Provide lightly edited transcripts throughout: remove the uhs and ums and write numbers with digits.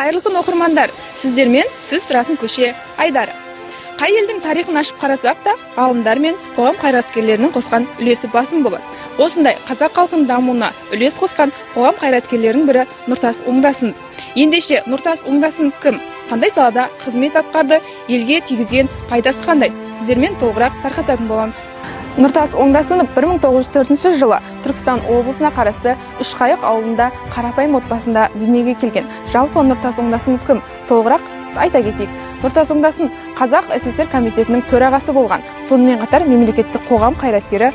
Қайырлы күн оқырмандар, сіздермен сіз тұратын көше Айдары. Қай елдің тарихын ашып қарасақ та, ғалымдар мен қоғам қайраткерлерінің қосқан үлесі басым болады. Осындай қазақ халқының дамуына үлес қосқан қоғам қайраткерлерінің бірі Нұртас Оңдасын. Ендеше Нұртас Оңдасын кім? Қандай салада қызмет атқарды, елге тигізген пайдасы қандай? Сіздермен толығырақ тарқататын боламыз. Нұртас Оңдасынов 1904 жылы Түркістан облысына қарасты Үшқайық ауылында қарапайым отбасында дүниеге келген. Жалпы Нұртас Оңдасынов кім? Толығырақ айта кетейік. Нұртас Оңдасын Қазақ СССР комитетінің төрағасы болған. Сонымен қатар мемлекеттік қоғам қайраткері,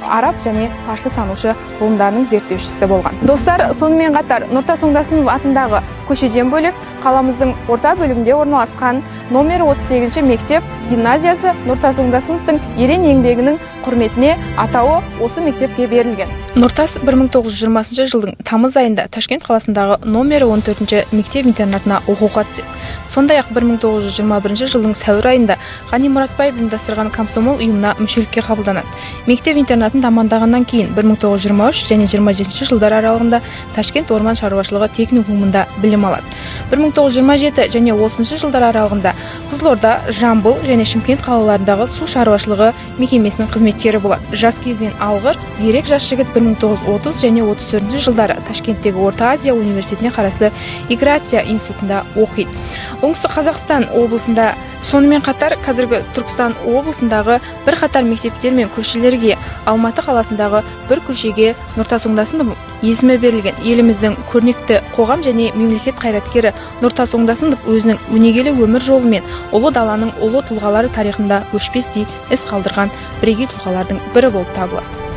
араб және парсы танушы ғылымдарының зерттеушісі болған. Достар, сонымен қатар Нұртас Оңдасынов атындағы көшеден бөлек қаламыздың орта бөлігінде орналасқан номер 38 мектеп гимназиясы Нұртас Оңдасыновтың ерен еңбегінің құрметіне атауы осы мектепке берілген. Нұртас 1920 жылдың тамыз айында Ташкент қаласындағы номер 14 мектеп-интернатына оқуға түседі. Сондай-ақ 1921 жылдың сәуір айында Ғани Мұратбаев ұйымдастырған комсомол ұйымына мүшелікке қабылданады. Мектеп-интернатын тамамдағаннан кейін 1923 және 27 жылдар аралығында Ташкент орман шаруашылығы техникумында білім алады. 1927 және 30 жылдар аралығында Қызылорда, Жамбыл және Шымкент қалаларындағы су шаруашылығы мекемесінің қызметкері болады. Жас кезінен алғыр, зерек жас жігіт 1930 және 34 жылдары Ташкенттегі Орта Азия университетіне қарасты Играция институтында оқиды. Оңтүстік Қазақстан облысында, сонымен қатар қазіргі Түркістан облысындағы бір қатар мектептер мен көшелерге, Алматы қаласындағы бір көшеге Нұртас Оңдасынов есімі берілген. Еліміздің көрнекті қоғам және мемлекет қайраткері Нұртас Оңдасынов өзінің өнегелі өмір жолымен ұлы даланың ұлы тұлғалары тарихында өшпестей із қалдырған бірегей тұлғалардың бірі болып табылады.